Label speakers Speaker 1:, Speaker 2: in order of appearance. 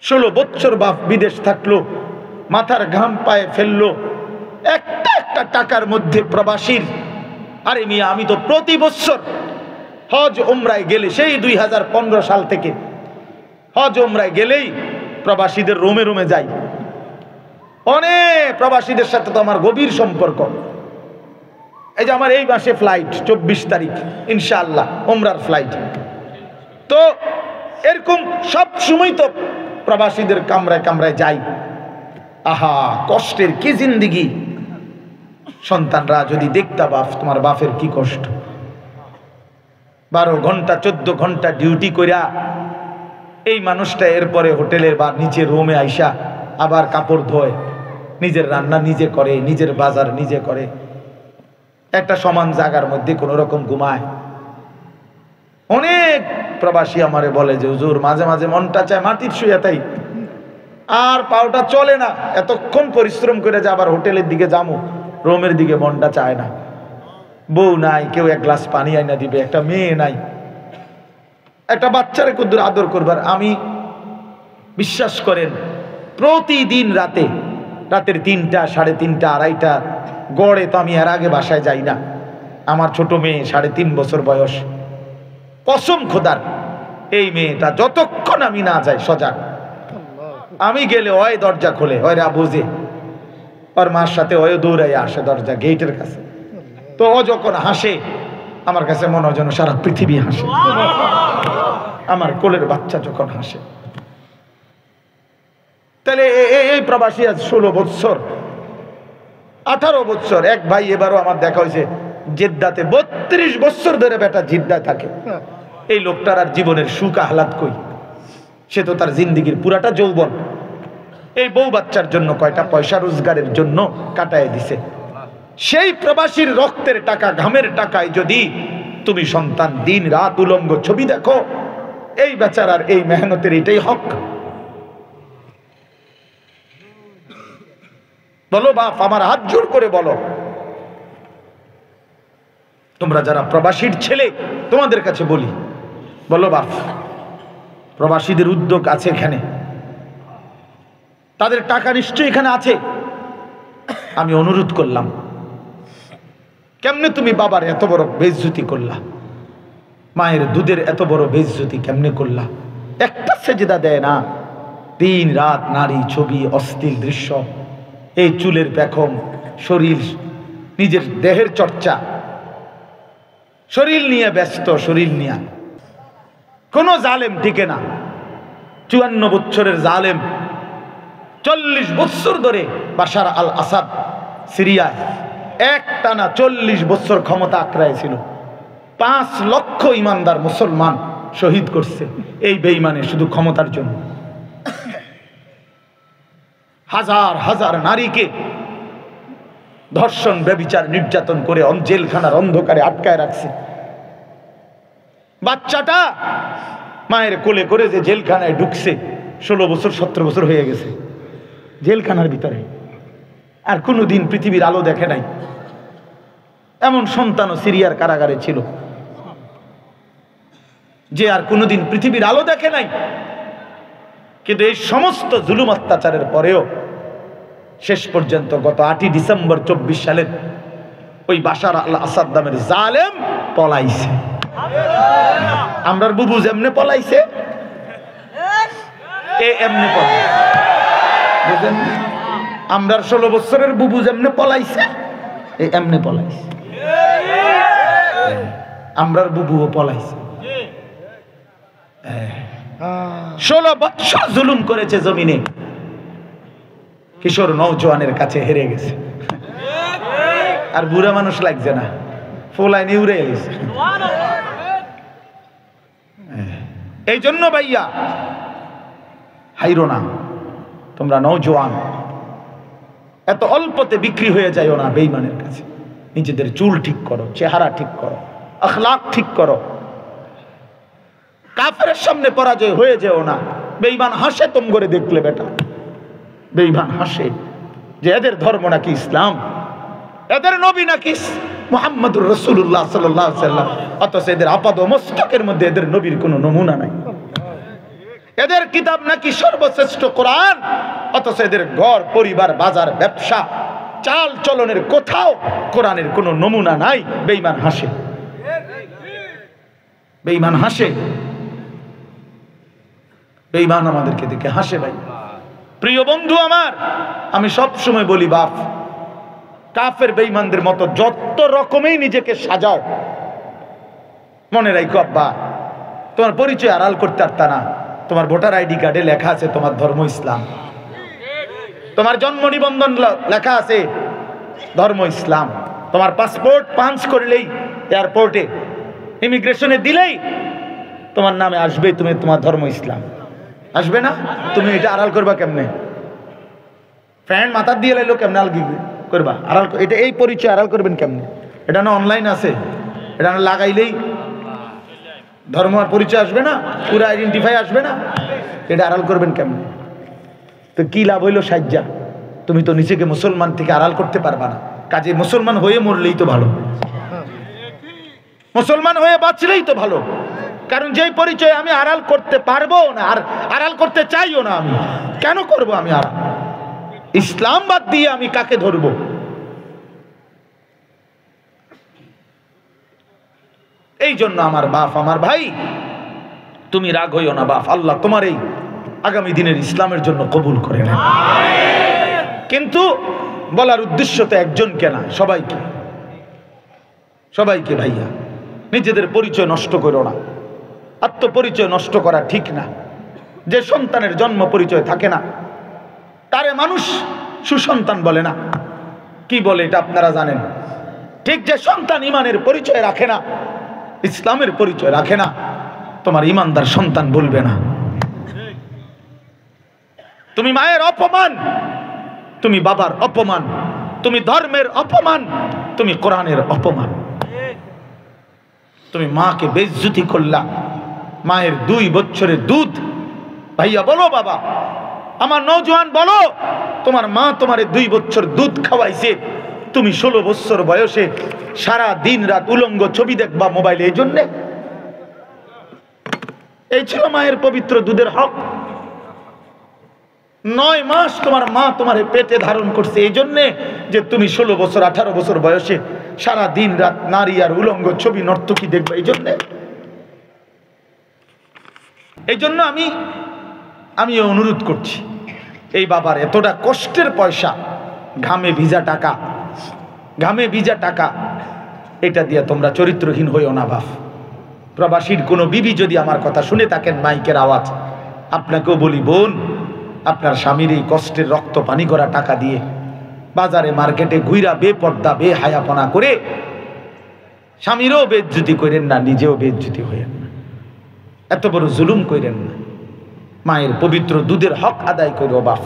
Speaker 1: 16 বছর বাপ বিদেশ থাকলো, মাথার ঘাম পায়ে ফেললো, একটা একটা টাকার মধ্যে প্রবাসীর। আরে মিয়া, আমি তো প্রতি বছর হজ উমরায় গেলে, সেই 2015 সাল থেকে হজ উমরায় গেলেই প্রবাসীদের রুমে রুমে যাই। অনেক প্রবাসীদের সাথে তো আমার গভীর সম্পর্ক। এই যে আমার এই মাসে ফ্লাইট 24 তারিখ ইনশাআল্লাহ, উমরার ফ্লাইট। তো এরকম সব সময় তো প্রবাসীদের কামরায় কামরায় যাই। আহা, কষ্টের কি জিন্দিগি! সন্তানরা যদি দেখতা বাপ, তোমার বাপের কি কষ্ট। 12 ঘন্টা 14 ঘন্টা ডিউটি কইরা এই মানুষটা এরপরে হোটেলের বা নিচে রুমে আইসা আবার কাপড় ধোয়, নিজের রান্না নিজে করে, নিজের বাজার নিজে করে, একটা সমান জায়গার মধ্যে কোনো রকম ঘুমায়। অনেক প্রবাসী আমারে বলে যে হুজুর, মাঝে মাঝে মনটা চায় মাটির শুয়ে তাই, আর পাওটা চলে না, এতক্ষণ পরিশ্রম করে যে আবার হোটেলের দিকে যাবো, রুমের দিকে মনটা চায় না। বউ নাই, কেউ এক গ্লাস পানি আইনা দিবে, একটা মেয়ে নাই, একটা বাচ্চারে কদ্দুর আদর করবার। আমি বিশ্বাস করেন প্রতিদিন রাতের 3টা, 3:30, 2:30 গড়ে তো আমি এর আগে বাসায় যাই না। আমার ছোট মেয়ে 3.5 বছর বয়স, কসম খোদার, এই মেয়েটা যতক্ষণ আমি না যাই সজাগ, আমি গেলে ওই দরজা খোলে, ওরা বুঝে, ওর মার সাথে ওই দৌড়াই আসে দরজা গেটের কাছে। তো ও যখন হাসে আমার কাছে মনে হয় যেন সারা পৃথিবী হাসে। আমার কোলের বাচ্চা যখন হাসে, তাহলে এই প্রবাসী আজ 16 বছর 18 বছর। এক ভাই এবারও আমার দেখা হয়েছে জেদ্দাতে, 32 বছর ধরে বেটা জিদ্দায় থাকে। এই লোকটার আর জীবনের সুখ আহ্লাদ কই? সে তো তার জিন্দিগির পুরাটা যৌবন এই বউ বাচ্চার জন্য, কয়টা পয়সা রোজগারের জন্য কাটায় দিছে। সেই প্রবাসীর রক্তের টাকা, ঘামের টাকায় যদি তুমি সন্তান দিন রাত উলঙ্গ ছবি দেখো, এই বেচারার এই মেহনতের এটাই হক? বলো বাপ, আমার হাত জোর করে বলো। তোমরা যারা প্রবাসীর ছেলে, তোমাদের কাছে বলি, বলো বাপ, প্রবাসীদের উদ্যোগ আছে এখানে, তাদের টাকা নিশ্চয়ই এখানে আছে। আমি অনুরোধ করলাম, কেমনে তুমি বাবার এত বড় বেইজ্জতি করলা, মায়ের দুধের এত বড় বেইজ্জতি কেমনে করলা? একটা সেজদা দেয় না, দিন রাত নারী ছবি, অশ্লীল দৃশ্য, এই চুলের পেখম, শরীর, নিজের দেহের চর্চা, শরীর নিয়ে ব্যস্ত, শরীর নিয়ে। কোন জালেম টিকে না। 54 বছরের জালেম 40 বছর ধরে বাশার আল আসাদ সিরিয়ায় একটানা 40 বছর ক্ষমতা আঁকড়ায় ছিল। 5 লক্ষ ইমানদার মুসলমান শহীদ করছে এই বেঈমানের শুধু ক্ষমতার জন্য। হাজার হাজার নারীকে ধর্ষণ, ব্যভিচার, নির্যাতন করে জেলখানার অন্ধকারে আটকায় রাখছে। বাচ্চাটা মায়ের কোলে করে যে জেলখানায় ঢুকছে, 16 বছর 17 বছর হয়ে গেছে জেলখানার ভিতরে, আর কোনোদিন পৃথিবীর আলো দেখে নাই। এমন সন্তানও সিরিয়ার কারাগারে ছিল যে আর কোনোদিন পৃথিবীর আলো দেখে নাই। কিন্তু এই সমস্ত জুলুম অত্যাচারের পরেও শেষ পর্যন্ত গত 8ই ডিসেম্বর 24 সালের ওই বাশার আল আসাদ নামের জালেম পলাইছে। আমরার বুবু যেমনে পলাইছে, এমনি পলাইছে, বুঝলেন? আমরার 16 বছরের বুবু যেমনে পলাইছে, এমনি পলাইছে। আমরার বুবুও পলাইছে। 16 বছর জুলুম করেছে জমিনে, কিশোর নওজোয়ানের কাছে হেরে গেছে। আর বুড়া মানুষ লাগছে না, ফোলায় নিউরে এসে। এই জন্য ভাইয়া হাইরো না, তোমরা নওজোয়ান, এত অল্পতে বিক্রি হয়ে যায়ও না বেঈমানের কাছে। নিজেদের চুল ঠিক করো, চেহারা ঠিক করো, আখলাক ঠিক করো। কাফেরের সামনে পরাজয় হয়ে যেও না। বেঈমান হাসে তুম করে দেখলে বেটা, বেঈমান হাসে যে এদের ধর্ম নাকি ইসলাম, এদের নবী নাকি মুহাম্মদুর রাসূলুল্লাহ সাল্লাল্লাহু আলাইহি ওয়াসাল্লাম, অথচ এদের আপাদ মস্তকের মধ্যে এদের নবীর কোনো নমুনা নাই। এদের কিতাব নাকি সর্বশ্রেষ্ঠ কোরআন, অথচ এদের ঘর পরিবার বাজার ব্যবসা চাল চলনের কোথাও কোরআনের কোনো নমুনা নাই। বেঈমান হাসে, বেঈমান হাসে, বেঈমান আমাদেরকে দেখে হাসে। ভাই প্রিয় বন্ধু আমার, আমি সব সময় বলি বাপ, কাফের বেঈমানদের মতো যত রকমেই নিজেকে সাজাও, মনে রাখো আব্বা তোমার পরিচয় আড়াল করতে পারতা না। তোমার ভোটার আইডি কার্ডে লেখা আছে তোমার ধর্ম ইসলাম, তোমার জন্ম নিবন্ধন লেখা আছে ধর্ম ইসলাম, তোমার পাসপোর্ট পাঞ্চ করলেই এয়ারপোর্টে ইমিগ্রেশনে দিলেই তোমার নামে আসবে তুমি তোমার ধর্ম ইসলাম, আসবে না? তুমি এটা আড়াল করবা কেমনে? ফ্যান মাথার দিয়ে লাইলো কেমনে আড়াল করবা? আড়াল এটা এই পরিচয় আড়াল করবেন কেমনে? এটা না অনলাইন আছে, এটা না লাগাইলেই ধর্ম আর পরিচয় আসবে না, পুরো আইডেন্টিফাই আসবে না, এটা আড়াল করবেন কেমনে? তো কি লাভ হইলো সাজ্জা? তুমি তো নিজেকে মুসলমান থেকে আড়াল করতে পারবা না। কাজে মুসলমান হয়ে মরলেই তো ভালো, মুসলমান হয়ে বাঁচলেই তো ভালো। কারণ যেই পরিচয় আমি আড়াল করতে পারবো না আর আড়াল করতে চাইও না, আমি কেন করব? আমি আড়াল ইসলাম বাদ দিয়ে আমি কাকে ধরবো? এই জন্য আমার বাপ, আমার ভাই, তুমি রাগ হইও না বাপ, আল্লাহ তোমার এই আগামী দিনের ইসলামের জন্য কবুল করে নেন। কিন্তু বলার উদ্দেশ্য তো একজনকে না, সবাইকে, সবাইকে ভাইয়া নিজেদের পরিচয় নষ্ট করো না, আত্মপরিচয় নষ্ট করা ঠিক না। যে সন্তানের জন্ম পরিচয় থাকে না তারে মানুষ সুসন্তান বলে না। কি বলে এটা আপনারা জানেন? ঠিক যে সন্তান ইমানের পরিচয় রাখে না, ইসলামের পরিচয় রাখে না, তোমার ইমানদার সন্তান বলবে না। তুমি মায়ের অপমান, তুমি বাবার অপমান, তুমি ধর্মের অপমান, তুমি কোরআনের অপমান। তুমি মাকে বেইজ্জতি করলা, মায়ের 2 বছরের দুধ। ভাইয়া বলো, বাবা আমার নওজোয়ান বলো, তোমার মা তোমার 2 বছর দুধ খাওয়াইছে, তুমি 16 বছর বয়সে সারা দিন রাত উলঙ্গ ছবি দেখবা মোবাইলে, এই জন্যে? এই ছিল মায়ের পবিত্র দুধের হক? 9 মাস তোমার মা তোমার পেটে ধারণ করছে এই জন্যে যে তুমি 16 বছর 18 বছর বয়সে সারা দিন রাত নারী আর উলঙ্গ ছবি নর্তকী দেখবে, এই জন্যে? এই জন্য আমি অনুরোধ করছি, এই বাবার এতটা কষ্টের পয়সা, ঘামে ভিজা টাকা, ঘামে ভিজা টাকা, এটা দিয়ে তোমরা চরিত্রহীন হইও না বাপ। প্রবাসীর কোনো বিবি যদি আমার কথা শুনে থাকেন, মাইকের আওয়াজ, আপনাকেও বলি বোন, আপনার স্বামীর এই কষ্টের রক্ত পানি করা টাকা দিয়ে বাজারে মার্কেটে ঘুইরা বেপর্দা বেহায়াপনা করে স্বামীরও বেইজ্জতি করেন না, নিজেও বেইজ্জতি হইেন না, এত বড় জুলুম করেন না। মায়ের পবিত্র দুধের হক আদায় করো বাপ।